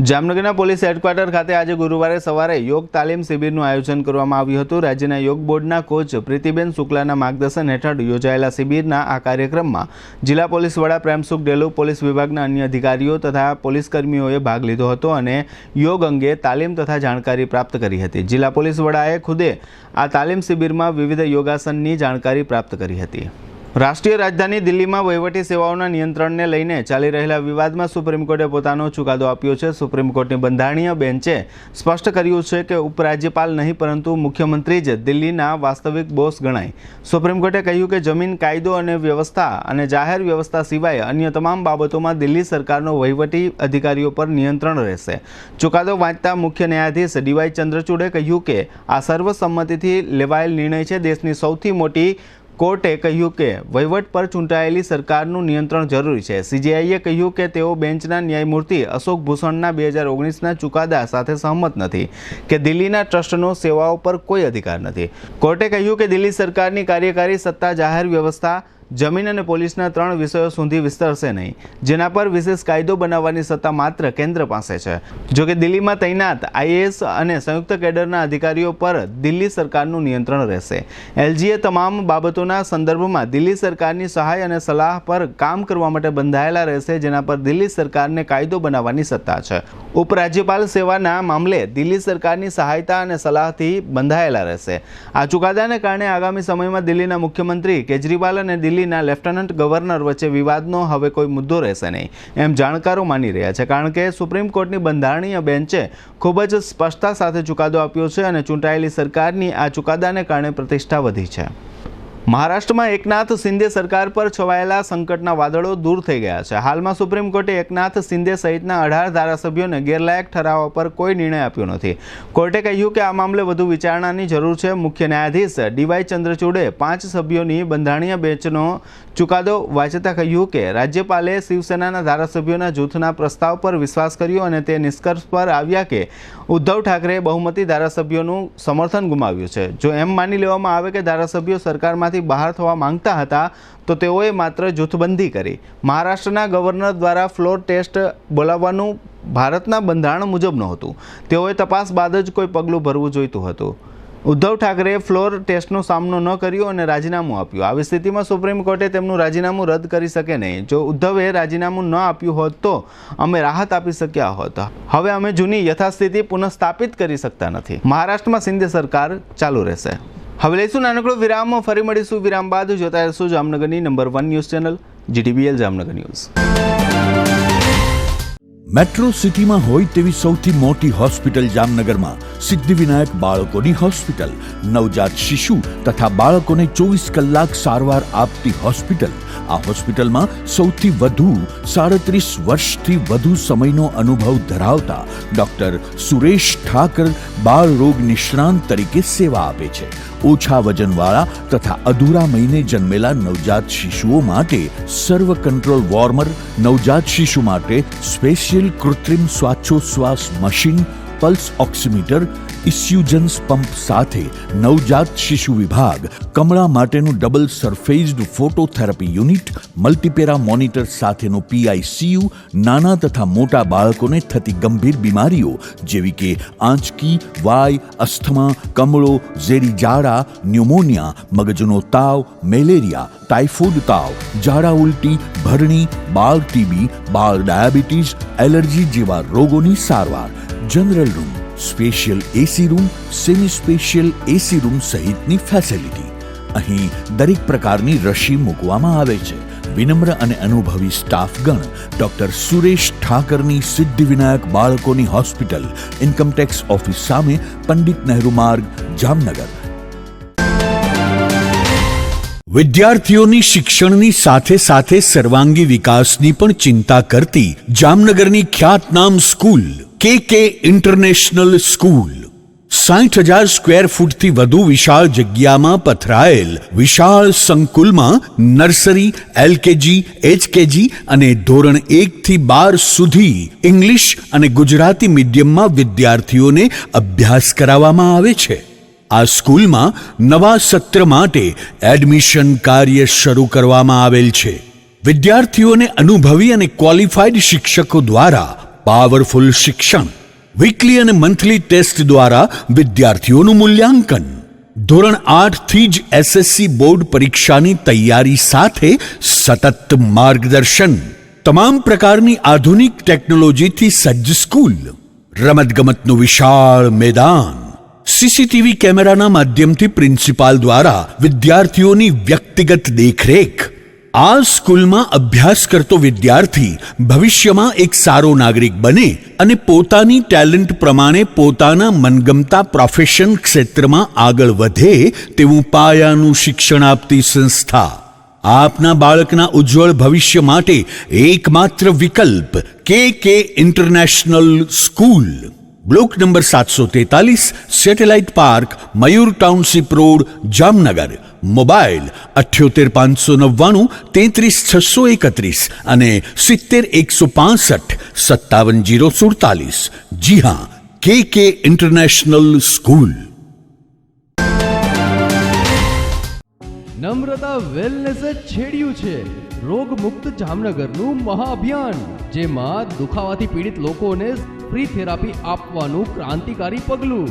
જામનગરના પોલીસ હેડક્વાર્ટર ખાતે આજે ગુરુવારે સવારે યોગ તાલીમ શિબિરનું આયોજન કરવામાં આવ્યું હતું. રાજ્યના યોગ બોર્ડના કોચ પ્રીતિબેન શુક્લાના માર્ગદર્શન હેઠળ યોજાયેલા શિબિરના આ કાર્યક્રમમાં જિલ્લા પોલીસ વડા પ્રેમસુખ ડેલુ, પોલીસ વિભાગના અન્ય અધિકારીઓ તથા પોલીસકર્મીઓએ ભાગ લીધો હતો અને યોગ અંગે તાલીમ તથા જાણકારી પ્રાપ્ત કરી હતી. જિલ્લા પોલીસ વડાએ ખુદે આ તાલીમ શિબિરમાં વિવિધ યોગાસનની જાણકારી પ્રાપ્ત કરી હતી. રાષ્ટ્રીય રાજધાની દિલ્હીમાં વહીવટી સેવાઓના નિયંત્રણને લઈને ચાલી રહેલા વિવાદમાં સુપ્રીમ કોર્ટે પોતાનો ચુકાદો આપ્યો છે. સુપ્રીમ કોર્ટની બંધારણીય બેન્ચે સ્પષ્ટ કર્યું છે કે ઉપરાજ્યપાલ નહીં પરંતુ મુખ્યમંત્રી જ દિલ્હીના વાસ્તવિક બોસ ગણાય. સુપ્રીમ કોર્ટે કહ્યું કે જમીન, કાયદો અને વ્યવસ્થા અને જાહેર વ્યવસ્થા સિવાય અન્ય તમામ બાબતોમાં દિલ્હી સરકારનો વહીવટી અધિકારીઓ પર નિયંત્રણ રહેશે. ચુકાદો વાંચતા મુખ્ય ન્યાયાધીશ DY ચંદ્રચૂડે કહ્યું કે આ સર્વસંમતિથી લેવાયેલ નિર્ણય છે. દેશની સૌથી મોટી કોર્ટે કહ્યું કે વહીવટ પર ચૂંટાયેલી સરકારનું નિયંત્રણ જરૂરી છે. CJIએ કહ્યું કે તેઓ બેન્ચના ન્યાયમૂર્તિ અશોક ભૂષણના 2019ના ચુકાદા સાથે સહમત નથી કે દિલ્હીના ટ્રસ્ટનો સેવાઓ પર કોઈ અધિકાર નથી. કોર્ટે કહ્યું કે દિલ્હી સરકારની કાર્યકારી સત્તા જાહેર વ્યવસ્થા, જમીન અને પોલીસના 3 વિષયો સુધી વિસ્તરશે નહીં, જેના પર વિશેષ કાયદો બનાવવાની સત્તા માત્ર કેન્દ્ર પાસે છે. જોકે દિલ્હીમાં તૈનાત IAS અને સંયુક્ત કેડરના અધિકારીઓ પર દિલ્હી સરકારનું નિયંત્રણ રહેશે. LGએ તમામ બાબતોના સંદર્ભમાં દિલ્હી સરકારની સહાય અને સલાહ પર કામ કરવા માટે બંધાયેલા રહેશે, જેના પર દિલ્હી સરકારને કાયદો બનાવવાની સત્તા છે. ઉપરાજ્યપાલ સેવાના મામલે દિલ્હી સરકારની સહાયતા અને સલાહથી બંધાયેલા રહેશે. આ ચુકાદાને કારણે આગામી સમયમાં દિલ્હીના મુખ્યમંત્રી કેજરીવાલ અને દિલ્હીના લેફ્ટનન્ટ ગવર્નર વચ્ચે વિવાદનો હવે કોઈ મુદ્દો રહેશે નહીં, એમ જાણકારો માની રહ્યા છે. કારણ કે સુપ્રીમ કોર્ટની બંધારણીય બેન્ચે ખૂબ જ સ્પષ્ટતા સાથે ચુકાદો આપ્યો છે અને ચૂંટાયેલી સરકારની આ ચુકાદાને કારણે પ્રતિષ્ઠા વધી છે. મહારાષ્ટ્રમાં એકનાથ શિંદે સરકાર પર છવાયેલા સંકટના વાદળો દૂર થઈ ગયા છે. હાલમાં સુપ્રીમ કોર્ટે એકનાથ શિંદે સહિતના 18 ધારાસભ્યોને ગેરલાયક ઠરાવવા પર કોઈ નિર્ણય આપ્યો નથી. કોર્ટે કહ્યું કે આ મામલે વધુ વિચારણાની જરૂર છે. મુખ્ય ન્યાયાધીશ DY ચંદ્રચૂડે 5 સભ્યોની બંધારણીય બેન્ચનો ચુકાદો વાંચતા કહ્યું કે રાજ્યપાલે શિવસેનાના ધારાસભ્યોના જૂથના પ્રસ્તાવ પર વિશ્વાસ કર્યો અને તે નિષ્કર્ષ પર આવ્યા કે ઉદ્ધવ ઠાકરેએ બહુમતી ધારાસભ્યોનું સમર્થન ગુમાવ્યું છે. જો એમ માની લેવામાં આવે કે ધારાસભ્યો સરકારમાંથી બહાર થવા માંગતા હતા તો તેઓએ માત્ર જૂથબંધી કરી. મહારાષ્ટ્રના ગવર્નર દ્વારા ફ્લોર ટેસ્ટ બોલાવવાનું ભારતના બંધારણ મુજબ નહોતું. તેઓએ તપાસ બાદ જ કોઈ પગલું ભરવું જોઈતું હતું. ઉદ્ધવ ઠાકરેએ ફ્લોર ટેસ્ટનો સામનો ન કર્યો અને રાજીનામું આપ્યું. આવી સ્થિતિમાં સુપ્રીમ કોર્ટે તેમનું રાજીનામું રદ કરી શકે નહીં. જો ઉદ્ધવે રાજીનામું ન આપ્યું હોત તો અમે રાહત આપી શક્યા હોત. હવે અમે જૂની યથાસ્થિતિ પુનઃસ્થાપિત કરી શકતા નથી. મહારાષ્ટ્રમાં શિંદે સરકાર ચાલુ રહેશે. હવે લઈશું નાનકડો વિરામ. ફરી મળીશું વિરામ બાદ. જોતા રહેશું જામનગરની number 1 news channel GTBL Jamnagar news. Metro સિટીમાં હોય તેવી સૌથી મોટી હોસ્પિટલ જામનગરમાં સિદ્ધિવિનાયક બાળકોની હોસ્પિટલ, નવજાત શિશુ તથા બાળકોને 24 કલાક સારવાર આપતી હોસ્પિટલ. આ હોસ્પિટલમાં સૌથી વધુ 37 વર્ષથી વધુ સમયનો અનુભવ ધરાવતા ડોક્ટર સુરેશ ઠાકર બાળ રોગ નિષ્ણાંત તરીકે સેવા આપે છે. ઓછા વજનવાળા તથા અધૂરા મહિને જન્મેલા નવજાત શિશુઓ માટે સર્વ કંટ્રોલ વોર્મર, નવજાત શિશુ માટે સ્પેશિયલ કૃત્રિમ શ્વાસોચ્છ્વાસ મશીન, પલ્સ ઓક્સિમીટર, ઇસ્યુજન્સ પંપ સાથે નવજાત શિશુ વિભાગ, કમળા માટેનું double surfaced phototherapy unit, multipara monitor સાથેનું PICU, નાના તથા મોટા બાળકોને થતી ગંભીર બીમારીઓ જેવી કે આંચકી, વાય, અસ્થમા, કમળો, ઝેરી ઝાડા, ન્યુમોનિયા, મગજનો તાવ, મેલેરિયા, ટાઇફોઇડ તાવ, ઝાડા ઉલટી, ભરણી, બાળ TB, બાળ ડાયાબિટીસ, એલર્જી જેવા રોગોની સારવાર. General room, special AC room, semi special AC room સહિતની ફેસિલિટી. અહીં દરેક પ્રકારની રસી મૂકવામાં આવે છે. વિનમ્ર અને અનુભવી સ્ટાફગણ ડોક્ટર સુરેશ ઠાકરની સિદ્ધિવિનાયક બાળકોની હોસ્પિટલ, ઇન્કમટેક્સ ઓફિસ સામે, પંડિત નહેરુ માર્ગ, જામનગર. વિદ્યાર્થીઓની શિક્ષણની સાથે સાથે સર્વાંગી વિકાસની પણ ચિંતા કરતી જામનગરની ખ્યાતનામ school KK international school 60,000 square ફૂટથી વધુ વિશાળ જગ્યામાં પથરાયેલ વિશાળ સંકુલમાં નર્સરી, LKG, HKG અને ધોરણ 1 થી 12 સુધી ઇંગ્લિશ અને ગુજરાતી મીડિયમમાં વિદ્યાર્થીઓને અભ્યાસ કરાવવામાં આવે છે. આ સ્કૂલમાં નવા સત્ર માટે એડમિશન કાર્ય શરૂ કરવામાં આવેલ છે. વિદ્યાર્થીઓને અનુભવી અને ક્વોલિફાઈડ શિક્ષકો દ્વારા પાવરફુલ શિક્ષણ, વીકલી અને મંથલી ટેસ્ટ દ્વારા વિદ્યાર્થીઓનું મૂલ્યાંકન, ધોરણ 8 થી જ SSC બોર્ડ પરીક્ષાની તૈયારી સાથે સતત માર્ગદર્શન, તમામ પ્રકારની આધુનિક ટેકનોલોજીથી સજ્જ સ્કૂલ, રમતગમતનું વિશાળ મેદાન, CCTV કેમેરાના માધ્યમથી પ્રિન્સિપાલ દ્વારા વિદ્યાર્થીઓની વ્યક્તિગત દેખરેખ. આ સ્કૂલમાં અભ્યાસ કરતો વિદ્યાર્થી ભવિષ્યમાં એક સારો નાગરિક બને અને પોતાની ટેલેન્ટ પ્રમાણે પોતાના મનગમતા પ્રોફેશન ક્ષેત્રમાં આગળ વધે તેવું પાયાનું શિક્ષણ આપતી સંસ્થા. આપના બાળકના ઉજ્જવળ ભવિષ્ય માટે એકમાત્ર વિકલ્પ KK international school. Block number 743, satellite park, Mayur township road, Jamnagar. Mobile 78 599 33 631 અને 70 165 57 047. જી હા, KK ઇન્ટરનેશનલ સ્કૂલ. નમ્રતા વેલનેસે છેડ્યું છે રોગ મુક્ત જામનગરનું મહાઅભિયાન, જેમાં દુખાવાથી પીડિત લોકોને ફ્રી થેરાપી આપવાનું ક્રાંતિકારી પગલું.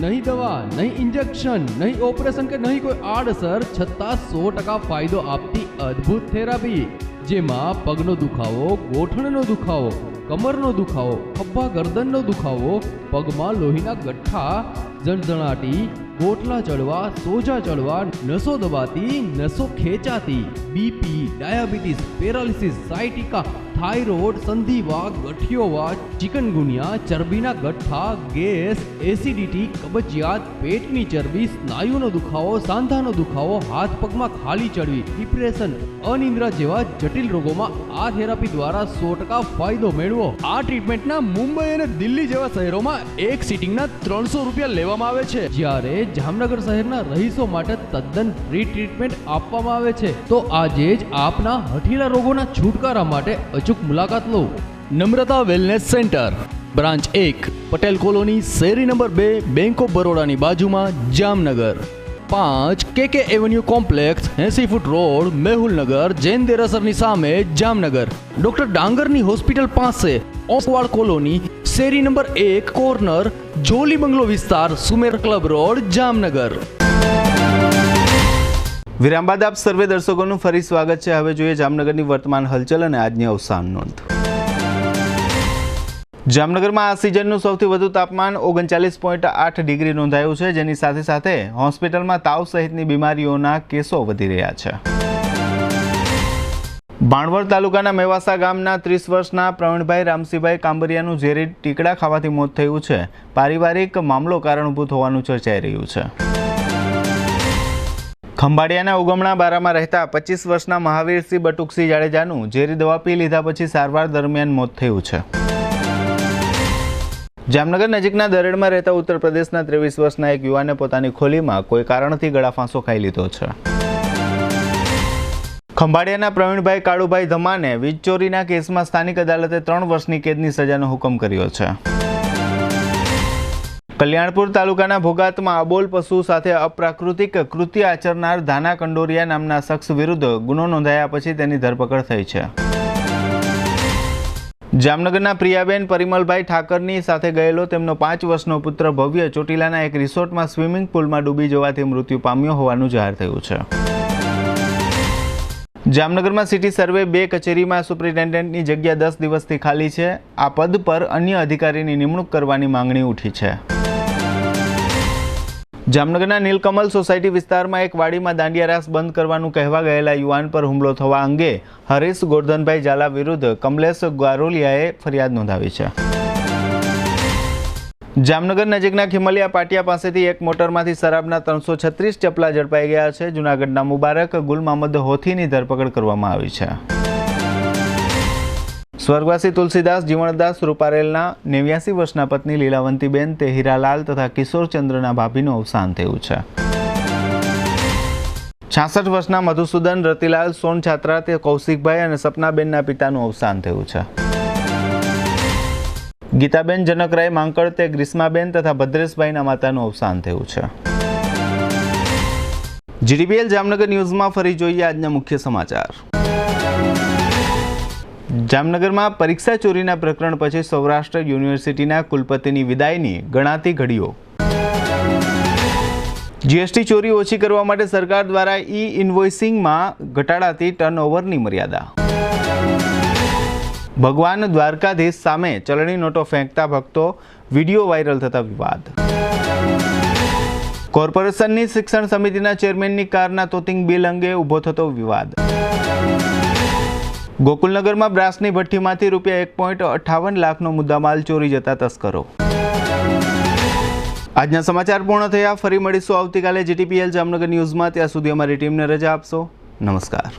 નહીં દવા, નહીં ઇન્જેક્શન, નહીં ઓપરેશન કે નહીં કોઈ આડઅસર, છતાં 100% ફાયદો આપતી અદ્ભુત થેરાપી, જેમાં પગનો દુખાવો, ગોઠણનો દુખાવો, કમરનો દુખાવો, ખભા ગરદનનો દુખાવો, પગમાં લોહીના ગઠ્ઠા, ઝણઝણાટી, ગોટલા ચડવા, સોજા ચડવા, નસો દબાતી, નસો ખેંચાતી, BP, diabetes, paralysis, sciatica, thyroid, સંધિવા, ગઠિયોવા, ચિકનગુનિયા, ચરબીના ગઠ્ઠા, ગેસ, એસિડિટી, કબજિયાત, પેટની ચરબી, સ્નાયુનો દુખાવો, સાંધાનો દુખાવો, હાથ પગમાં ખાલી ચડવી, ડિપ્રેશન, અનિદ્રા જેવા જટિલ રોગોમાં આ થેરાપી દ્વારા 100% ફાયદો મેળવો. આ ટ્રીટમેન્ટના મુંબઈ અને દિલ્હી જેવા શહેરોમાં એક સિટિંગના 300 રૂપિયા લેવામાં આવે છે, જ્યારે જામનગર શહેરના રહીશો માટે તદ્દન ફ્રી ટ્રીટમેન્ટ આપવામાં આવે છે. તો આજે જ આપના હઠીલા રોગોના છુટકારા માટે અચૂક મુલાકાત લો. Namrata wellness centre, branch 1, Patel colony, શેરી નંબર 2, બેંક ઓફ બરોડાની બાજુમાં, Jamnagar. 5, KK avenue complex, 80 foot road, Mehulnagar, Jain દેરાસરની સામે, જામનગર. ડોક્ટર ડાંગરની હોસ્પિટલ પાસે, ઓસવાડ કોલોની, શેરી નંબર 1, કોર્નર, જોલી બંગલો વિસ્તાર, સુમેર ક્લબ રોડ, જામનગર. વિરામ બાદ આપ સર્વે દર્શકોનું ફરી સ્વાગત છે. હવે જોઈએ જામનગરની વર્તમાન હલચલ અને આજની અવસાન નોંધ. જામનગરમાં આ સિઝનનું સૌથી વધુ તાપમાન 39.8 ડિગ્રી નોંધાયું છે, જેની સાથે સાથે હોસ્પિટલમાં તાવ સહિતની બીમારીઓના કેસો વધી રહ્યા છે. બાણવર તાલુકાના મેવાસા ગામના 30 વર્ષના પ્રવીણભાઈ રામસિંહભાઈ કાંબરિયાનું ઝેરી ટીકડા ખાવાથી મોત થયું છે. પારિવારિક મામલો કારણભૂત હોવાનું ચર્ચાઈ રહ્યું છે. ખંભાળિયાના ઉગમણા બારામાં રહેતા 25 વર્ષના મહાવીરસિંહ બટુકસિંહ જાડેજાનું ઝેરી દવા પી લીધા પછી સારવાર દરમિયાન મોત થયું છે. જામનગર નજીકના દરેડમાં રહેતા ઉત્તર પ્રદેશના 23 વર્ષના એક યુવાને પોતાની ખોલીમાં કોઈ કારણથી ગળાફાંસો ખાઈ લીધો છે. ખંભાળિયાના પ્રવીણભાઈ કાળુભાઈ ધમાને વીજ ચોરીના કેસમાં સ્થાનિક અદાલતે 3 વર્ષની કેદની સજાનો હુકમ કર્યો છે. કલ્યાણપુર તાલુકાના ભોગાતમાં અબોલ પશુ સાથે અપ્રાકૃતિક કૃત્ય આચરનાર ધાના કંડોરિયા નામના શખ્સ વિરુદ્ધ ગુનો નોંધાયા પછી તેની ધરપકડ થઈ છે. જામનગરના પ્રિયાબેન પરિમલભાઈ ઠાકરની સાથે ગયેલો તેમનો 5 વર્ષનો પુત્ર ભવ્ય ચોટીલાના એક રિસોર્ટમાં સ્વિમિંગ પુલમાં ડૂબી જવાથી મૃત્યુ પામ્યો હોવાનું જાહેર થયું છે. જામનગરમાં સિટી સર્વે 2 કચેરીમાં સુપ્રિન્ટેન્ડન્ટની જગ્યા 10 દિવસથી ખાલી છે. આ પદ પર અન્ય અધિકારીની નિમણૂક કરવાની માંગણી ઉઠી છે. જામનગરના નીલકમલ સોસાયટી વિસ્તારમાં એક વાડીમાં દાંડિયા રાસ બંધ કરવાનું કહેવા ગયેલા યુવાન પર હુમલો થવા અંગે હરીશ ગોરધનભાઈ ઝાલા વિરુદ્ધ કમલેશ ગારોલિયાએ ફરિયાદ નોંધાવી છે. જામનગર નજીકના ખીમલિયા પાટિયા પાસેથી એક મોટરમાંથી શરાબના 336 ચપલા ઝડપાઈ ગયા છે. જૂનાગઢના મુબારક ગુલ મહમદ હોથીની ધરપકડ કરવામાં આવી છે. સ્વર્ગવાસી તુલસીદાસ જીવણદાસ રૂપારેલના 89 વર્ષના પત્ની લીલાવંતીબેન તે હીરાલાલ તથા કિશોરચંદ્રના ભાભીનું અવસાન થયું છે. 66 વર્ષના મધુસૂદન રતિલાલ સોન છાત્રા તે કૌશિકભાઈ અને સપનાબેનના પિતાનું અવસાન થયું છે. ગીતાબેન જનકરાય માંકડ તે ગ્રીષ્માબેન તથા ભદ્રેશભાઈના માતાનું અવસાન થયું છે. જીડીપીએલ જામનગર ન્યૂઝમાં ફરી જોઈએ આજના મુખ્ય સમાચાર. જામનગરમાં પરીક્ષા ચોરીના પ્રકરણ પછી સૌરાષ્ટ્ર યુનિવર્સિટીના કુલપતિની વિદાયની ગણાતી ઘડીઓ. જીએસટી ચોરી ઓછી કરવા માટે સરકાર દ્વારા ઇન્વોઇસિંગમાં ઘટાડાતી ટર્નઓવરની મર્યાદા. ભગવાન દ્વારકાધીશ સામે ચલણી નોટો ફેંકતા ભક્તો, વિડીયો વાયરલ થતા વિવાદ. કોર્પોરેશનની શિક્ષણ સમિતિના ચેરમેનની કારના તોતિંગ બિલ અંગે ઊભો થતો વિવાદ. ગોકુલનગરમાં બ્રાસની ભઠ્ઠીમાંથી ₹1.58 લાખનો મુદ્દામાલ ચોરી જતા તસ્કરો. આજના સમાચાર પૂર્ણ થયા. ફરી મળીશું આવતીકાલે જીટીપીએલ જામનગર ન્યૂઝમાં. ત્યાં સુધી અમારી ટીમને રજા આપશો. નમસ્કાર.